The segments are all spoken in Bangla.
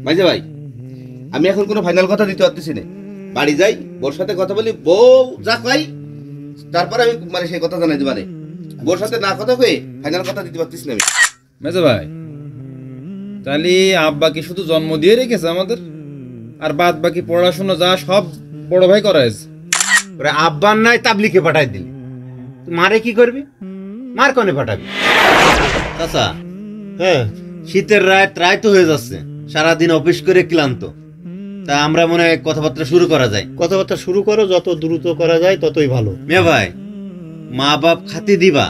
মাইজে ভাই, আমি এখন কোনো ফাইনাল কথা দিতে পারতেছি না। বাড়ি যাই, বোর সাথে কথা বলি, বউ যা কই তারপরে আমি মানে সেই কথা জানাই দিবারে। বোর সাথে না কথা কয়ে ফাইনাল কথা দিতে পারতেছি না আমি। মেজে ভাই, তাহলে আব্বা কি শুধু জন্ম দিয়ে রেখেছে আমাদের, আর বাদ বাকি পড়াশোনা যা সব বড় ভাই করাইছে? ওরে আব্বার নাই তাবলিকে পাঠাই দিলি, মারে কি করবি? মার কনে পাঠাবি? চাচা, হ্যাঁ, শীতের রাত তো হয়ে যাচ্ছে, সারাদিন অফিস করে ক্লান্ত, তা আমরা মনে হয় কথাবার্তা শুরু করা যায়। কথাবার্তা শুরু করো, যত দ্রুত করা যায় ততই ভালো। মেয়ে ভাই, মা বাপ খাতি দিবা,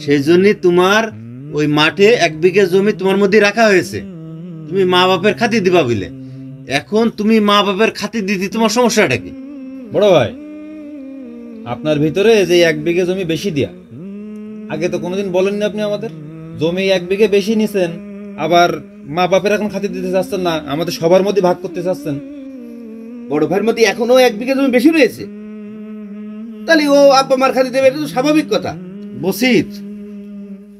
সেই জন্যই তোমার ওই মাঠে 1 বিঘা জমি তোমার মধ্যে রাখা হয়েছে, তুমি মা বাপের খাতি দিবা বলে। এখন তুমি মা বাপের খাতি দিতে তোমার সমস্যাটা কি? বড় ভাই, আপনার ভিতরে যে 1 বিঘা জমি বেশি দিয়া, আগে তো কোনোদিন বলেননি আপনি আমাদের। জমি 1 বিঘা বেশি নিছেন, আবার মা বাপের এখন খাতির দিতে চাচ্ছেন না, আমাদের সবার মধ্যে ভাগ করতে চাচ্ছেন। বড় ভাইয়ের মধ্যে এখনো 1 বিঘা জমি বেশি রয়েছে, তাহলে ও আব্বা মার খাতি দেবে, এটা তো স্বাভাবিক কথা। বসিত,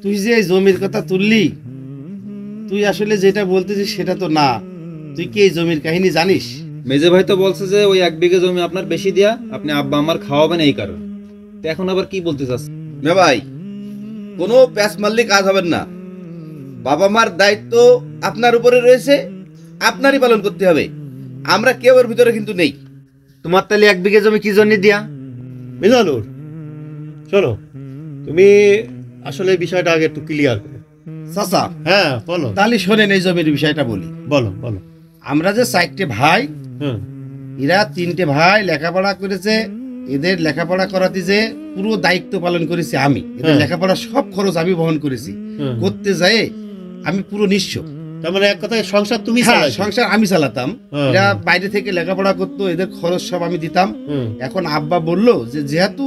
তুই যে এই জমির কথা তুললি, তুই আসলে যেটা বলতেছিস সেটা তো না। তুই কি এই জমির কাহিনী জানিস? মেজে ভাই তো বলছে যে ওই 1 বিঘা জমি আপনার বেশি দিয়া আপনি আব্বা আমার খাওয়াবেন এই কারণে। তো এখন আবার কি বলতে চাচ্ছেন? না ভাই, কোনো প্যাস মারলে কাজ হবে না। বাবা মার দায়িত্ব আপনার উপরে রয়েছে, আপনারই পালন করতে হবে। আমরা কেউ এর ভিতরে কিন্তু নেই। তোমার তাহলে 1 বিঘা জমি কি জন্য দিয়া? মিজানুর, শোনো, তুমি আসলে এই বিষয়টা আগে একটু ক্লিয়ার করো। চাচা, হ্যাঁ বলো, তাহলে শোনেন এই জমির বিষয়টা বলি। বলো বলো। আমরা যে 4টে ভাই, হ্যাঁ, এরা 3টে ভাই লেখাপড়া করেছে। এদের লেখাপড়া করাতে যে পুরো দায়িত্ব পালন করেছি আমি। এদের লেখাপড়া সব খরচ আমি বহন করেছি। করতে যায় আমি পুরো নিঃস্ব। তার মানে এক কথায় সংসার তুমি হ্যাঁ, চালাইছো? সংসার আমি চালাতাম। হ্যাঁ। এরা বাইরে থেকে লেখাপড়া করতো, এদের খরচ সব আমি দিতাম। হুম, এখন আব্বা বললো যে যেহেতু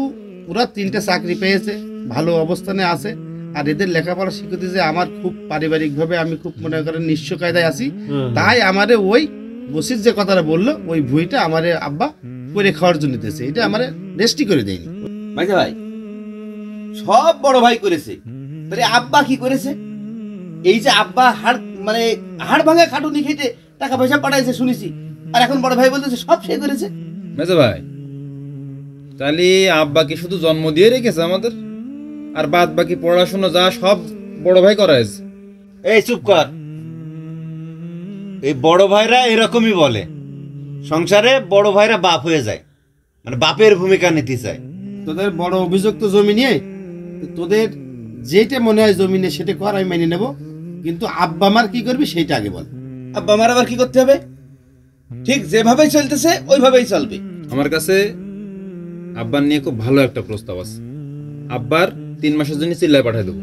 ওরা 3টে চাকরি পেয়েছে, ভালো অবস্থানে আছে, আর এদের লেখাপড়া শিখতে যে আমার খুব পারিবারিক ভাবে আমি খুব মনে করেন নিঃস্ব কায়দায় আছি, তাই আমারে ওই বসির যে কথাটা বললো ওই ভুঁইটা আমারে আব্বা করে খাওয়ার জন্য দিতেছে। এটা আমারে রেস্টি করে দেয়নি। মাঝে ভাই, সব বড় ভাই করেছে, তাহলে আব্বা কি করেছে? এই যে আব্বা হাড় ভাঙা খাটুনি খেটে টাকা পয়সা পাঠাইছে শুনেছি, আর এখন বড় ভাই বলতেছে সব সে করেছে। মেজে ভাই, তাহলে আব্বা কি শুধু জন্ম দিয়ে রেখেছে আমাদের, আর বাদ বাকি পড়াশোনা যা সব বড় ভাই করাইছে? এই চুপ কর। এই বড় ভাইরা এরকমই বলে, সংসারে বড় ভাইরা বাপ হয়ে যায়, মানে বাপের ভূমিকা নিতে চায়। তোদের বড় অভিযোগ তো জমি নিয়ে, তোদের যেটা মনে হয় জমি নিয়ে সেটা কর, আমি মেনে নেব। কিন্তু আব্বা মার কি করবি সেইটা আগে বল। আব্বা মার আবার কি করতে হবে? ঠিক যেভাবেই চলতেছে ওইভাবেই চলবে। আমার কাছে আব্বার নিয়ে খুব ভালো একটা প্রস্তাব আছে। আব্বার 3 মাসের জন্য চিল্লায় পাঠিয়ে দেবো।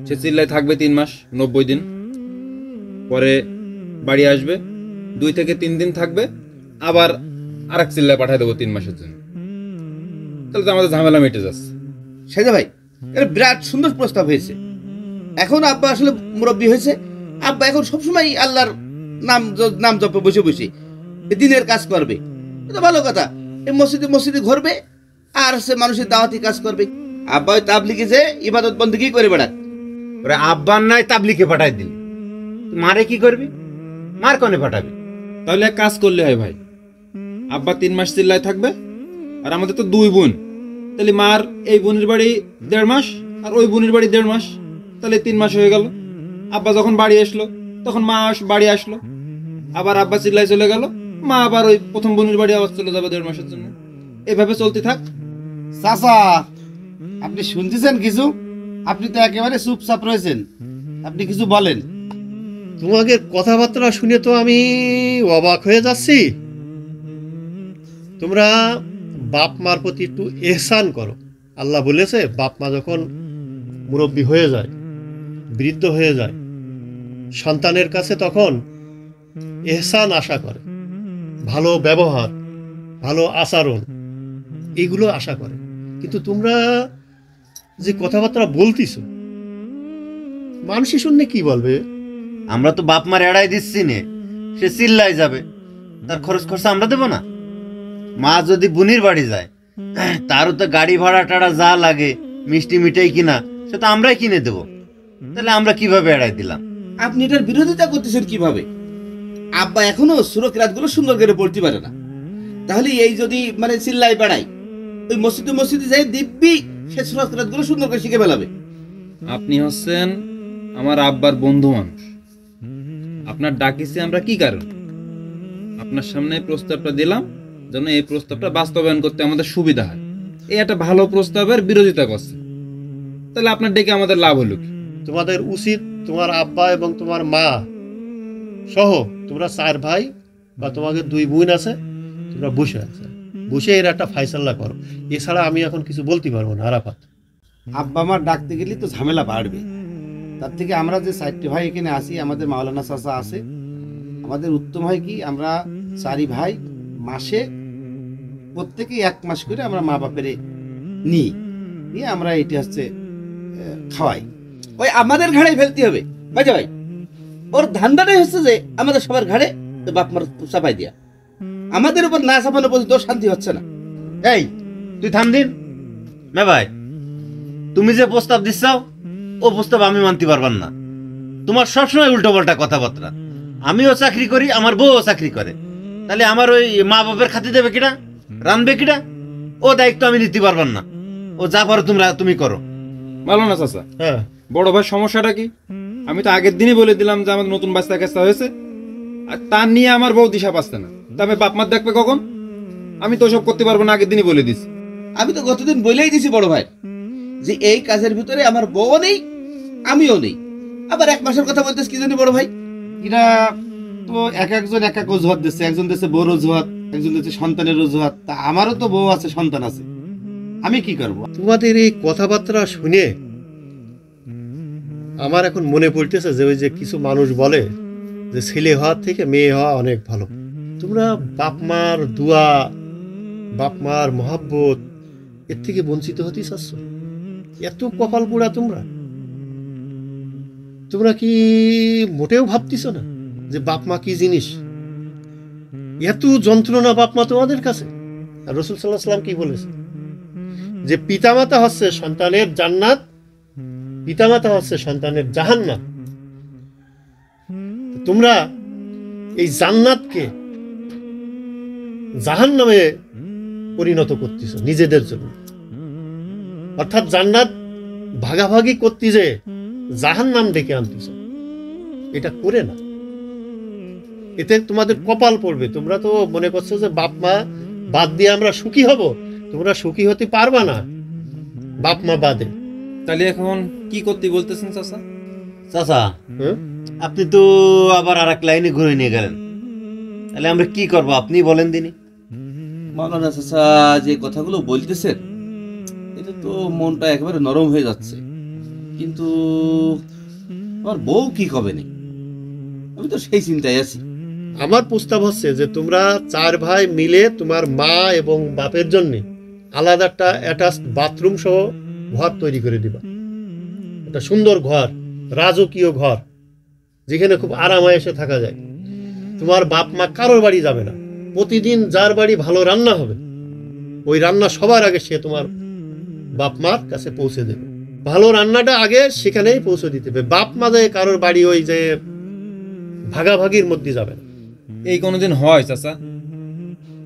সে চিল্লায় থাকবে 3 মাস, 90 দিন, পরে বাড়ি আসবে, 2 থেকে 3 দিন থাকবে, আবার আরেক চিল্লায় পাঠিয়ে দেবো 3 মাসের জন্য। তাহলে তো আমাদের ঝামেলা মিটে যাচ্ছে। সেজা ভাই, এটা বিরাট সুন্দর প্রস্তাব হয়েছে। এখন আব্বা আসলে মুরব্বী হয়েছে, আব্বা এখন সবসময় আল্লাহর নাম জপে বসে বসে দিনের কাজ করবে। এটা ভালো কথা। এই মসজিদে ঘুরবে আর সে মানুষের দাওয়াতি কাজ করবে। আব্বা ওই তাবলিগে যে ইবাদত বন্দেগী করে বেড়াক। ওরে আব্বার নাই তাবলিকে পাঠাই দিলি, মারে কি করবি? মার কনে পাঠাবি? তাহলে এক কাজ করলে হয় ভাই, আব্বা 3 মাস চিল্লায় থাকবে, আর আমাদের তো 2 বোন, তাহলে মার এই বোনের বাড়ি 1.5 মাস আর ওই বোনের বাড়ি 1.5 মাস, তাহলে 3 মাস হয়ে গেল। আব্বা যখন বাড়ি আসলো তখন মা বাড়ি আসলো, আবার আব্বা চিল্লায় চলে গেল, মা আবার ওই প্রথম বোনের বাড়ি আবার চলে যাবে 1.5 মাসের জন্য। এভাবে চলতে থাক। চাচা, আপনি শুনতেছেন কিছু? আপনি তো একেবারে চুপচাপ রয়েছেন, আপনি কিছু বলেন। তোমাকে কথাবার্তা শুনে তো আমি অবাক হয়ে যাচ্ছি। তোমরা বাপ মার প্রতি একটু এহসান করো। আল্লাহ বলেছে বাপ মা যখন মুরব্বী হয়ে যায়, বৃদ্ধ হয়ে যায়, সন্তানের কাছে তখন এহসান আশা করে, ভালো ব্যবহার, ভালো আচরণ, এগুলো আশা করে। কিন্তু তোমরা যে কথাবার্তা বলতেছো, মানুষই শুনলে কি বলবে? আমরা তো বাপ মার এড়াই দিচ্ছি নে, সে চিল্লাই যাবে, তার খরচ খরচা আমরা দেবো না? মা যদি বুনির বাড়ি যায়, তারও তো গাড়ি ভাড়া টাড়া যা লাগে, মিষ্টি মিঠাই কিনা, সে তো আমরাই কিনে দেবো। তাহলে আমরা কিভাবে এড়াই দিলাম? আপনি এটার বিরোধিতা করতেছেন কিভাবে? আব্বা এখনো সুরত রাতগুলো সুন্দর করে পড়তে পারে না, তাহলে এই যদি মানে চিল্লাই বেড়াই, ওই মসজিদে যাই দিব্যি সে সুরত রাতগুলো সুন্দর করে শিখে ফেলাবে। আপনি হচ্ছেন আমার আব্বার বন্ধু মানুষ, আপনার ডাকিছি আমরা কি কারণ? আপনার সামনে এই প্রস্তাবটা দিলাম যেন এই প্রস্তাবটা বাস্তবায়ন করতে আমাদের সুবিধা হয়। এই একটা ভালো প্রস্তাবের বিরোধিতা করছে, তাহলে আপনার ডেকে আমাদের লাভ হলো কি? তোমাদের উচিত তোমার আব্বা এবং তোমার মা সহ তোমরা 4 ভাই বা তোমাদের 2 বোন আছে, তোমরা বসে এর একটা ফাইসাল্লা করো। এছাড়া আমি এখন কিছু বলতে পারবো না। আরাফাত, আব্বা আমার ডাকতে গেলে তো ঝামেলা বাড়বে, তার থেকে আমরা যে 4টি ভাই এখানে আসি, আমাদের মাওলানা চাচা আছে, আমাদের উত্তম হয় কি আমরা 4 ভাই মাসে প্রত্যেকে 1 মাস করে আমরা মা বাপের নিয়ে আমরা এটি হচ্ছে খাওয়াই। ওই আমাদের ঘাড়ে ফেলতে হবে বাজা ভাই, ওর ধান্দাটাই হচ্ছে যে আমাদের সবার ঘাড়ে বাপ মার চাপাই দিয়া, আমাদের উপর না চাপানো পর্যন্ত শান্তি হচ্ছে না। এই তুই থাম দিন না ভাই, তুমি যে প্রস্তাব দিচ্ছাও ও প্রস্তাব আমি মানতে পারবার না। তোমার সবসময় উল্টো পাল্টা কথাবার্তা। আমিও চাকরি করি, আমার বউও চাকরি করে, তাহলে আমার ওই মা বাপের খাতি দেবে কিনা, রানবে কিনা, ও দায়িত্ব আমি নিতে পারবার না। ও যা পারো তুমি করো। ভালো না চাচা? হ্যাঁ, বড় ভাই সমস্যাটা কি? আমি তো আগের দিনই বলে দিলাম যে আমাদের নতুন বাচ্চা কাচ্চা হয়েছে, আর তার নিয়ে আমার বউ দিশা পাচ্ছে না, তবে বাপ মার দেখবে কখন? আমি তো ওসব করতে পারবো না, আগের দিনই বলে দিছি। আমি তো গতদিন বলেই দিছি বড় ভাই যে এই কাজের ভিতরে আমার বউও নেই, আমিও নেই। আবার 1 মাসের কথা বলতেছ কি জানি বড় ভাই? এরা তো একজন এক অজুহাত দিচ্ছে, একজন দিচ্ছে বউর অজুহাত, একজন দিচ্ছে সন্তানের অজুহাত। তা আমারও তো বউ আছে, সন্তান আছে, আমি কি করব? তোমাদের এই কথাবার্তা শুনে আমার এখন মনে পড়তেছে যে ওই যে কিছু মানুষ বলে যে ছেলে হওয়ার থেকে মেয়ে হওয়া অনেক ভালো। তোমরা বাপ মার দোয়া, বাপ মার মহাব্বত এর থেকে বঞ্চিত হতে চাচ্ছ? এত কপাল পোড়া তোমরা কি মোটেও ভাবতেছ না যে বাপ মা কি জিনিস? এত যন্ত্রণা বাপ মা তোমাদের কাছে। আর রাসূল সাল্লাল্লাহু আলাইহি ওয়াসাল্লাম কি বলেছে যে পিতামাতা হচ্ছে সন্তানের জান্নাত, পিতামাতা হচ্ছে সন্তানের জাহান্নাম। তোমরা এই জান্নাতকে জাহান্নামে পরিণত করতেছ নিজেদের জন্য। অর্থাৎ জান্নাত ভাগাভাগি করতে যে জাহান্নাম ডেকে আনতেছ, এটা করে না। এতে তোমাদের কপাল পড়বে। তোমরা তো মনে করছো যে বাপ মা বাদ দিয়ে আমরা সুখী হব। তোমরা সুখী হতে পারবা না বাপ মা বাদে। তাহলে এখন কি করতে বলতেছেন চাচা? চাচা, হ্যাঁ? আপনি তো আবার আর এক লাইনে ঘুরে নিয়ে গেলেন। তাহলে আমরা কি করবো আপনি বলেন দিনি। মাওলানা চাচা যে কথাগুলো বলতেছেন, এটা তো মনটা একেবারে নরম হয়ে যাচ্ছে, কিন্তু আমার বউ কি হবে না, আমি তো সেই চিন্তায় আছি। আমার প্রস্তাব হচ্ছে যে তোমরা 4 ভাই মিলে তোমার মা এবং বাপের জন্য আলাদা একটা অ্যাটাচড বাথরুম সহ ঘর তৈরি করে দিবা। একটা সুন্দর ঘর, রাজকীয় ঘর, যেখানে খুব আরামায়েশে থাকা যায়। তোমার বাপ মা কারোর বাড়ি যাবে না। প্রতিদিন যার বাড়ি ভালো রান্না হবে, ওই রান্না সবার আগে সে তোমার বাপ মার কাছে পৌঁছে দেবে। ভালো রান্নাটা আগে সেখানেই পৌঁছে দিতে হবে। বাপ মা যায় কারোর বাড়ি ওই যে ভাগাভাগির মধ্যে যাবে না। এই কোনোদিন হয় চাচা?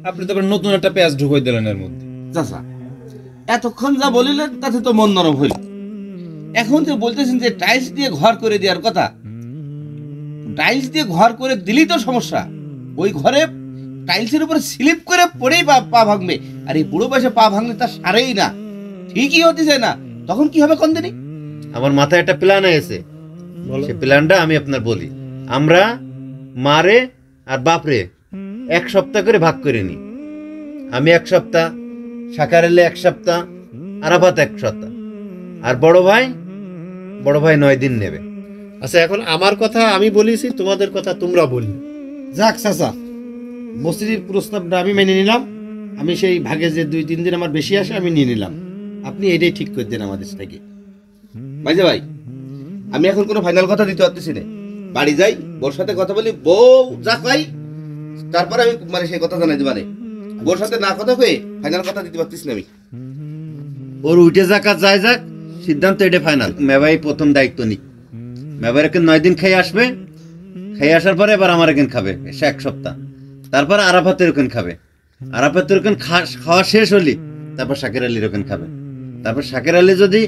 আপনি তো আবার নতুন একটা পেঁয়াজ ঢুকাই দিলেন এর মধ্যে। চাচা এতক্ষণ যা বলিলেন তাতে তো মন নরম হইল। এখন যে বলতেছেন যে টাইলস দিয়ে ঘর করে দেওয়ার কথা, টাইলস দিয়ে ঘর করে দিলেই তো সমস্যা। ওই ঘরে টাইলসের উপরে স্লিপ করে পড়েই পা ভাঙবে, আর এই বুড়ো বয়সে পা ভাঙলে তার সারেই না, ঠিকই হতে চায় না। তখন কি হবে কোন দিনই? আমার মাথায় একটা প্ল্যান এসেছে, বলো। সে প্ল্যানটা আমি আপনার বলি। আমরা মারে আর বাপরে 1 সপ্তাহ করে ভাগ করে নিই। আমি 1 সপ্তাহ, সাকারেলে 1 সপ্তাহ, আরাফাত 1 সপ্তাহ, আর বড় ভাই 9 দিন নেবে। আচ্ছা, এখন আমার কথা আমি বলেছি, তোমাদের কথা তোমরা বললে। যাক চাচা, বস্তির প্রস্তাবটা আমি মেনে নিলাম। আমি সেই ভাগে যে 2-3 দিন আমার বেশি আসে আমি নিয়ে নিলাম। আপনি এটাই ঠিক করে দেন আমাদের থেকে। ভাই যে ভাই, আমি এখন কোনো ফাইনাল কথা দিতে পারতেছি না। বাড়ি যাই, বোর সাথে কথা বলি, বউ যা কই তারপরে আমি মানে সেই কথা জানাই দিবানে। বোর সাথে না কথা কয়ে ফাইনাল কথা দিতে পারতেছি না আমি। ওর উঠে যাক আর যায় যাক, সিদ্ধান্ত এটা ফাইনাল। মেবাই প্রথম দায়িত্ব নিক। মেবার এখানে 9 দিন খেয়ে আসবে, খেয়ে আসার পরে এবার আমার এখানে খাবে, সে 1 সপ্তাহ। তারপর আরাফাতের ওখানে খাবে, আরাফাতের ওখানে খাওয়া শেষ হলি তারপর শাকের আলীর ওখানে খাবে। তারপর শাকের আলী যদি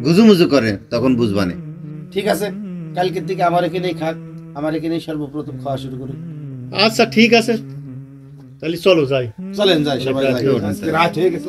গুজুমুজু করে তখন বুঝবানে। ঠিক আছে, কালকের থেকে আমার এখানেই খাক, আমার এখানেই সর্বপ্রথম খাওয়া শুরু করি। আচ্ছা ঠিক আছে, তাহলে চলো যাই। চলেন যাই, সবাই যাই। রাত হয়ে গেছে। আজকে রাত হয়ে গেছে।